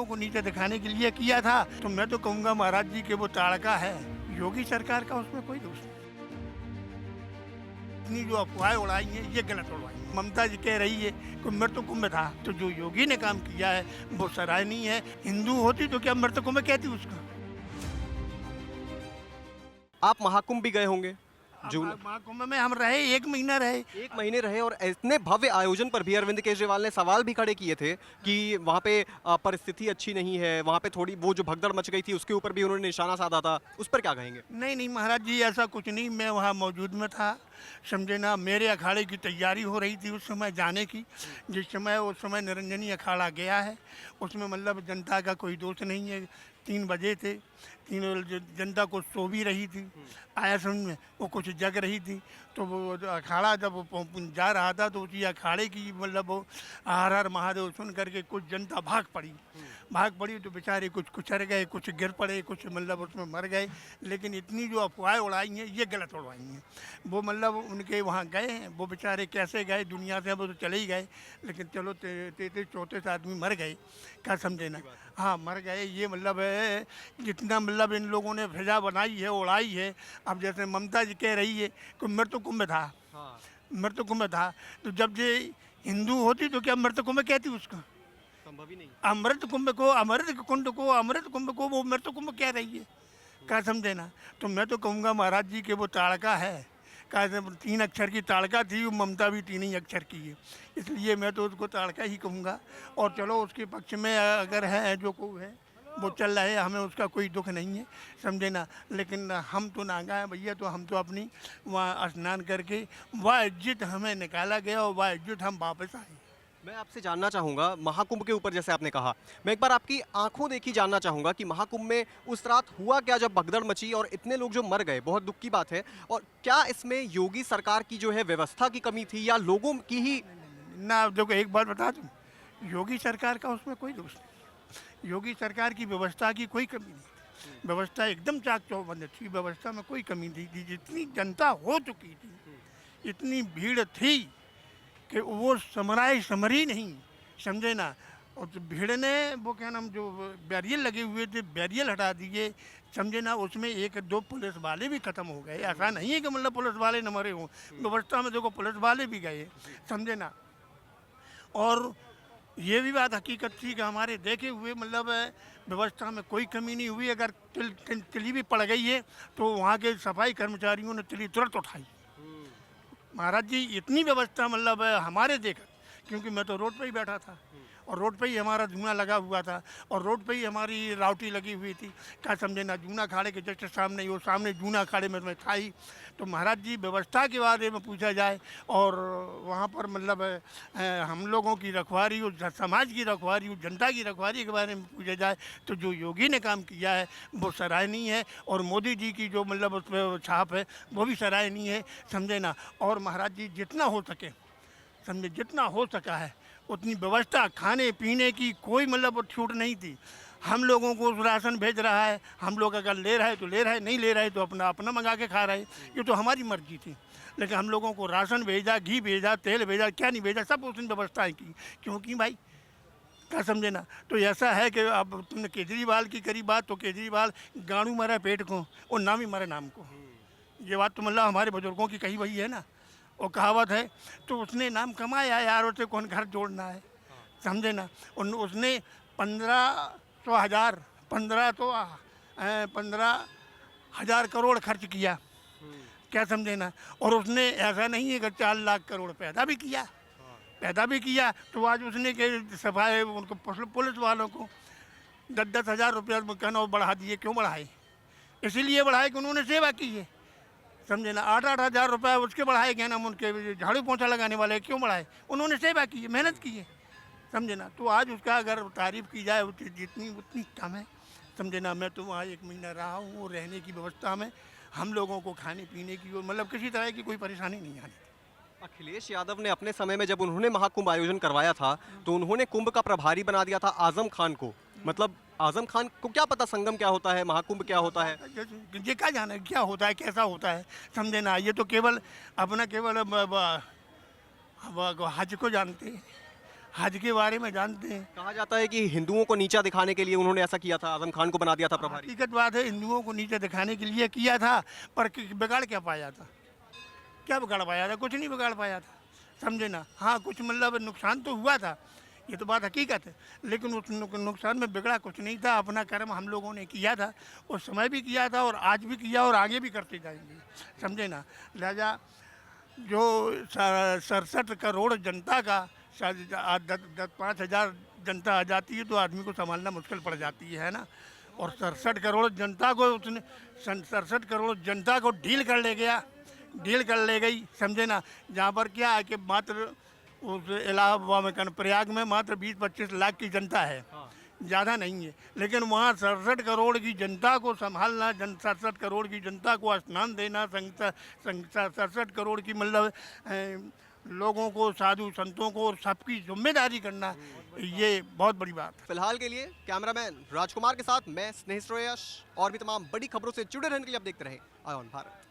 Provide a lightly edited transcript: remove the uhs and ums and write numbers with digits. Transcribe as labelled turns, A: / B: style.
A: लोगों को नीचे दिखाने के लिए किया था। तो मैं तो कहूँगा महाराज जी के वो ताड़का है, योगी सरकार का उसमें कोई दोष नहीं। इतनी जो अफवाहें उड़ाई हैं ये गलत उड़ाई हैं। ममता जी कह रही है कि मृतकों कुंभ था, तो जो योगी ने काम किया है वो सराहनीय है। हिंदू होती तो क्या मृतकों कुंभ कहती उसका।
B: आप महाकुंभ भी गए होंगे जून
A: महाकुंभ में हम रहे, 1 महीना रहे।
B: 1 महीने रहे और इतने भव्य आयोजन पर भी अरविंद केजरीवाल ने सवाल भी खड़े किए थे कि वहाँ पे परिस्थिति अच्छी नहीं है, वहाँ पे थोड़ी वो जो भगदड़ मच गई थी उसके ऊपर भी उन्होंने निशाना साधा था। उस पर क्या कहेंगे?
A: नहीं महाराज जी, ऐसा कुछ नहीं। मैं वहाँ मौजूद में था, समझे ना। मेरे अखाड़े की तैयारी हो रही थी उस समय जाने की। उस समय निरंजनी अखाड़ा गया है, उसमें मतलब जनता का कोई दोष नहीं है। 3 बजे थे, 3 जनता को सो भी रही थी। आया समझ में, वो कुछ जग रही थी। तो वो अखाड़ा जब जा रहा था तो उसी अखाड़े की मतलब वो हर हर महादेव सुन करके कुछ जनता भाग पड़ी। तो बेचारे कुछ कुचर गए, कुछ गिर पड़े, कुछ मतलब उसमें मर गए। लेकिन इतनी जो अफवाहें उड़ाई हैं ये गलत उड़ाई हैं। वो मतलब उनके वहाँ गए हैं, वो बेचारे कैसे गए दुनिया से, वो तो चले ही गए। लेकिन चलो 33-34 आदमी मर गए, क्या समझे ना। हाँ मर गए, ये मतलब है जितना मतलब इन लोगों ने फिजा बनाई है, उड़ाई है। अब जैसे ममता जी कह रही है कि मृत्यु कुंभ था।
B: हाँ।
A: मृत्यु कुंभ था, तो जब ये हिंदू होती तो क्या मृत्यु कुंभ कहती उसका।
B: संभव ही नहीं।
A: अमृत कुंभ को, अमृत कुंभ को वो मृत्यु कुंभ कह रही है, क्या समझे ना। तो मैं तो कहूँगा महाराज जी के वो ताड़का है, क्या 3 अक्षर की ताड़का थी, वो ममता भी 3 ही अक्षर की है। इसलिए मैं तो उसको ताड़का ही कहूँगा। और चलो उसके पक्ष में अगर है जो कोई है वो चल रहा है, हमें उसका कोई दुख नहीं है, समझे ना। लेकिन हम तो नागा हैं भैया, तो हम तो अपनी वहाँ स्नान करके वह इज्जत हमें निकाला गया और वह इज्जत हम वापस आए।
B: मैं आपसे जानना चाहूँगा महाकुंभ के ऊपर, जैसे आपने कहा, मैं एक बार आपकी आंखों देखी जानना चाहूँगा कि महाकुंभ में उस रात हुआ क्या जब भगदड़ मची और इतने लोग जो मर गए, बहुत दुख की बात है। और क्या इसमें योगी सरकार की जो है व्यवस्था की कमी थी या लोगों की ही?
A: ना देखो, एक बात बता दूँ, योगी सरकार का उसमें कोई दोष नहीं। योगी सरकार की व्यवस्था की कोई कमी नहीं थी। व्यवस्था एकदम चाक चौबंद थी, व्यवस्था में कोई कमी नहीं थी। जितनी जनता हो चुकी थी, इतनी भीड़ थी कि वो समरी नहीं, समझे ना। और तो भीड़ ने वो क्या नाम जो बैरियर लगे हुए थे, बैरियर हटा दिए, समझे ना। उसमें 1-2 पुलिस वाले भी ख़त्म हो गए। ऐसा नहीं है कि मतलब पुलिस वाले न मरे हों, व्यवस्था में देखो पुलिस वाले भी गए, समझे ना। और ये भी बात हकीकत थी कि हमारे देखे हुए मतलब व्यवस्था में कोई कमी नहीं हुई। अगर तिली भी पड़ गई है तो वहाँ के सफाई कर्मचारियों ने तिली तुरंत उठाई। महाराज जी इतनी व्यवस्था मतलब हमारे देखा, क्योंकि मैं तो रोड पे ही बैठा था और रोड पे ही हमारा जूना लगा हुआ था और रोड पे ही हमारी रावटी लगी हुई थी, क्या समझे ना। जूना अखाड़े के जस्ट सामने ही, वो सामने जूना अखाड़े में मैं था ही। तो महाराज जी व्यवस्था के बारे में पूछा जाए और वहाँ पर मतलब हम लोगों की रखवारी और समाज की रखवारी और जनता की रखवारी के बारे में पूछा जाए तो जो योगी ने काम किया है वो सराहनीय है। और मोदी जी की जो मतलब उस पर छाप है वो भी सराहनीय है, समझे ना। और महाराज जी जितना हो सके, समझे, जितना हो सका है उतनी व्यवस्था खाने पीने की कोई मतलब छूट नहीं थी। हम लोगों को राशन भेज रहा है, हम लोग अगर ले रहे तो ले रहे, नहीं ले रहे तो अपना मंगा के खा रहे। ये तो हमारी मर्जी थी। लेकिन हम लोगों को राशन भेजा, घी भेजा, तेल भेजा, क्या नहीं भेजा, सब उसने व्यवस्थाएँ की। क्योंकि भाई, क्या समझे ना। तो ऐसा है कि अब तुमने केजरीवाल की करी बात, तो केजरीवाल गाड़ू मरा पेट को और नाम ही मरे नाम को। ये बात तो मतलब हमारे बुजुर्गों की कही वही है ना, वो कहावत है। तो उसने नाम कमाया यार, उसे कौन घर जोड़ना है, समझे ना। उसने 15,000 करोड़ खर्च किया, क्या समझे ना। और उसने ऐसा नहीं है कि 4 लाख करोड़ पैदा भी किया। तो आज उसने के सफाई उनको पुलिस वालों को 10-10 हज़ार रुपया कहना बढ़ा दिए। क्यों बढ़ाए? इसीलिए बढ़ाए कि उन्होंने सेवा की है, समझे ना। 8-8 हज़ार रुपये उसके बढ़ाए गए ना, उनके झाड़ू पोंछा लगाने वाले क्यों बढ़ाए? उन्होंने सेवा की है, मेहनत की है, समझे ना। तो आज उसका अगर तारीफ़ की जाए जितनी उतनी कम है, समझे ना। मैं तो वहाँ 1 महीना रहा हूँ, रहने की व्यवस्था में हम लोगों को खाने पीने की और मतलब किसी तरह की कोई परेशानी नहीं आनी थी।
B: अखिलेश यादव ने अपने समय में जब उन्होंने महाकुंभ आयोजन करवाया था तो उन्होंने कुंभ का प्रभारी बना दिया था आजम खान को। मतलब आजम खान को क्या पता संगम क्या होता है, महाकुंभ क्या होता है?
A: ये क्या जाना क्या होता है, कैसा होता है, समझे ना। ये तो केवल अपना केवल हज को जानते हैं, हज के बारे में जानते हैं।
B: कहा जाता है कि हिंदुओं को नीचा दिखाने के लिए उन्होंने ऐसा किया था, आजम खान को बना दिया था प्रभारी।
A: हकीकत बात है, हिंदुओं को नीचे दिखाने के लिए किया था, पर बिगाड़ क्या पाया था? क्या बिगाड़ पाया था? कुछ नहीं बिगाड़ पाया था, समझे ना। हाँ, कुछ मतलब नुकसान तो हुआ था, ये तो बात हकीकत है, लेकिन उस नुकसान में बिगड़ा कुछ नहीं था। अपना कर्म हम लोगों ने किया था, उस समय भी किया था और आज भी किया और आगे भी करते जाएंगे, समझे ना। लिहाजा जो 67 करोड़ जनता का 5,000 जनता आ जाती है तो आदमी को संभालना मुश्किल पड़ जाती है ना। और 67 करोड़ जनता को उसने 67 करोड़ जनता को डील कर ले गया, डील कर ले गई, समझे ना। जहाँ पर क्या है कि मात्र उस इलाहाबाद में प्रयाग में मात्र 20-25 लाख की जनता है, ज़्यादा नहीं है, लेकिन वहाँ 67 करोड़ की जनता को संभालना, 67 करोड़ की जनता को स्नान देना, 67 करोड़ की मतलब लोगों को, साधु संतों को और सबकी जिम्मेदारी करना, ये बहुत बड़ी बात है।
B: फिलहाल के लिए कैमरामैन राजकुमार के साथ मैं स्नेह श्रेयस और भी तमाम बड़ी खबरों से जुड़े रहने के लिए आप देखते रहे आय ऑन भारत।